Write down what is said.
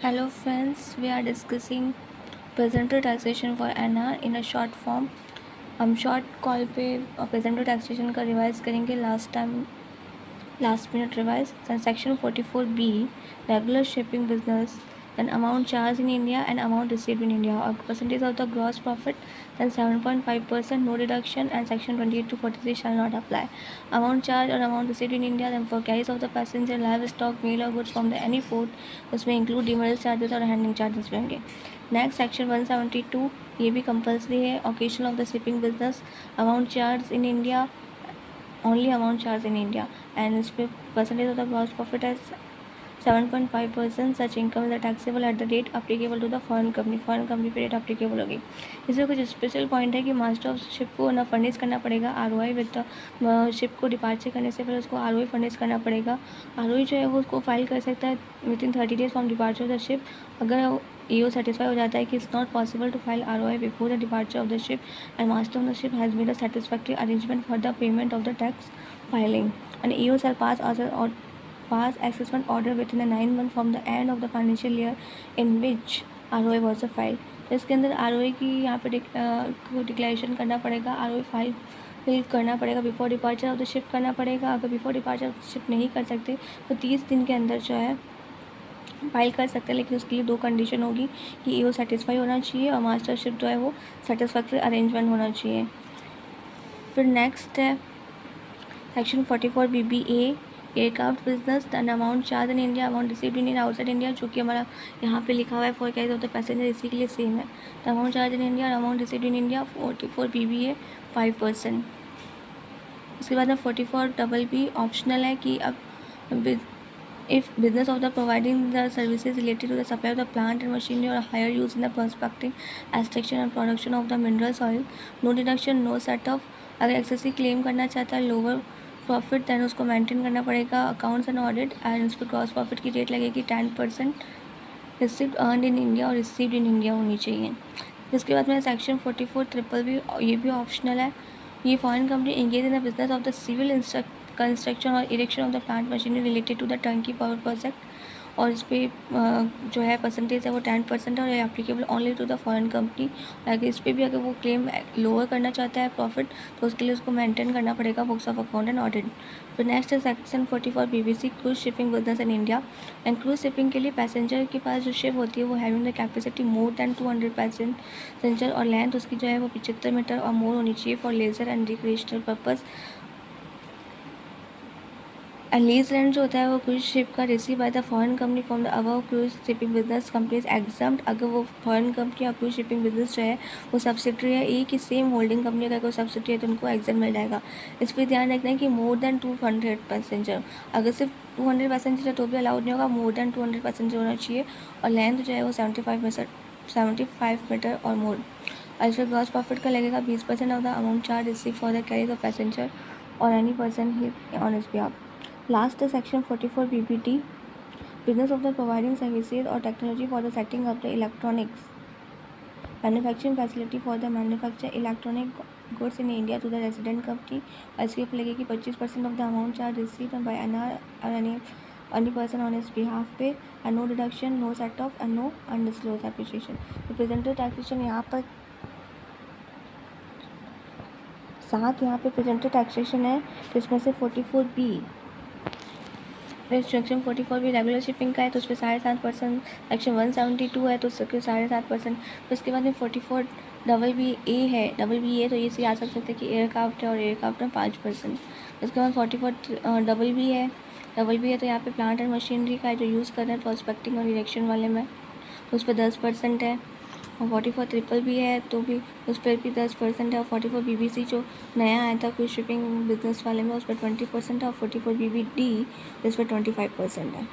Hello friends, we are discussing presenter taxation for NR in a short form. हम short call पे presenter taxation का revise करेंगे last minute revise. Section 44B regular shipping business, then amount charged in India and amount received in India, or percentage of the gross profit, then 7.5%, no deduction, and section 28 to 43 shall not apply. Amount charged or amount received in India, then for carries of the passenger, livestock, mail or goods from any port, उसमें include demurrage charges और handling charges भी होंगे. Next section 172 ये भी compulsory है. Occasion of the shipping business, amount charge in India, only amount charged in India, and its percentage of the gross profit as 7.5%. Such income is taxable at the rate applicable to the foreign company पे rate applicable होगी. इसमें कुछ special point है कि master of ship को ना furnish करना पड़ेगा ROI विद द शिप को डिपार्चर करने से पहले उसको ROI फर्निश करना पड़ेगा. ROI जो है वो उसको फाइल कर सकता है within 30 days from departure of the ship. अगर EO satisfy हो जाता है कि it's not possible to file ROI before the departure of the ship and master of the ship has made a satisfactory arrangement for the payment of the tax filing, and EO shall pass assessment order within the 9 months from the end of the financial year in which ROI was filed. तो इसके अंदर ROI की यहाँ पे declaration करना पड़ेगा. ROI file करना पड़ेगा before departure of the ship करना पड़ेगा. अगर before departure of the ship नहीं कर सकते तो 30 दिन के अंदर जो है फाइल कर सकते हैं, लेकिन उसके लिए 2 कंडीशन होगी कि EO सेटिस्फाई होना चाहिए और मास्टरशिप जो है वो सेटिस्फैक्ट्री अरेंजमेंट होना चाहिए. फिर नेक्स्ट है section 44BBA aircraft business, then amount charge in India, amount received in India outside India, जो कि हमारा यहाँ पे लिखा हुआ है for carriage of the passenger, इसी के लिए सेम है. The amount charge in India और amount received in India 44BBA 5%. उसके बाद में 44BB ऑप्शनल है कि अब if business of the providing the services related to the supply of the plant and machinery or higher use in the prospecting, extraction and production of the mineral oil, no deduction, no set off. अगर excessive claim करना चाहता है lower profit then उसको maintain करना पड़ेगा accounts and audit, and उस पर gross profit की रेट लगेगी 10%. रिसिप्ट अर्नड इन इंडिया और रिसीव्ड इन इंडिया होनी चाहिए. इसके बाद में सेक्शन 44BBB ये भी ऑप्शनल है. ये foreign company engage in the business of the civil construction or erection of the plant machinery related to the turnkey power project, और इस पर जो है परसेंटेज है वो 10% है और ये applicable only to the foreign company. अगर इस पर भी अगर वो क्लेम लोअर करना चाहता है प्रॉफिट तो उसके लिए उसको मेंटेन करना पड़ेगा books of account and audit. फिर नेक्स्ट है section 44BBC cruise shipping business in India. And cruise shipping के लिए पैसेंजर के पास जो शिप होती है वो having the capacity more than 200 passenger और लेंथ उसकी जो है वो 75 मीटर और मोर होनी चाहिए for leisure and recreational purpose. And lease rent जो होता है वो क्रूज शिप का receive by the foreign company from the above cruise shipping business companies exempt. अगर वो फॉरेन कंपनी या क्रूज शिपिंग बिजनेस जो है वो सब्सिडरी है एक ही सेम होल्डिंग कंपनी का कोई सब्सिडरी है तो उनको एग्जाम मिल जाएगा. इस पर ध्यान रखना है कि मोर दैन 200 पैसेंजर, अगर सिर्फ 200 पैसेंजर है तो भी अलाउड नहीं होगा, मोर दैन 200 पैसेंजर होना चाहिए और लेंथ जो है वो 75 मीटर और मोर. और इस पर ग्रॉस प्रॉफिट का लगेगा 20% of the amount charge receive for the carriage of passenger or any person ही on his behalf. Last is section 44BBD business of the providing services or technology for the setting up the electronics manufacturing facility for the manufacture electronic goods in India to the resident company. और इसके ऊपर लगेगी 25% of the amount charge received by NR or any person on his behalf पे, and no deduction, no set off and no undisclosed appreciation. तो presenter taxation यहाँ पर साथ यहाँ पे प्रेजेंटर टैक्सेशन है जिसमें से 44B सेक्शन 44 भी रेगुलर शिपिंग का है तो उस पर 7.5%. सेक्शन 172 है तो उसके 7.5%. तो उसके बाद में 44BBA है. BBA तो ये से याद रख सकते हैं कि एयरक्राफ्ट है और एयरक्राफ्ट में 5%. उसके बाद 44BB है. BB है तो यहाँ पे प्लांट एंड मशीनरी का है जो यूज़ कर रहे हैं प्रोस्पेक्टिंग और इरेक्शन वाले में, तो उस पर 10% है. और 44BBB है तो भी उस पर भी 10% है. और 44BBC जो नया आया था कुछ शिपिंग बिजनेस वाले में उस पर 20% है. और 44BBD इस पर 25% है.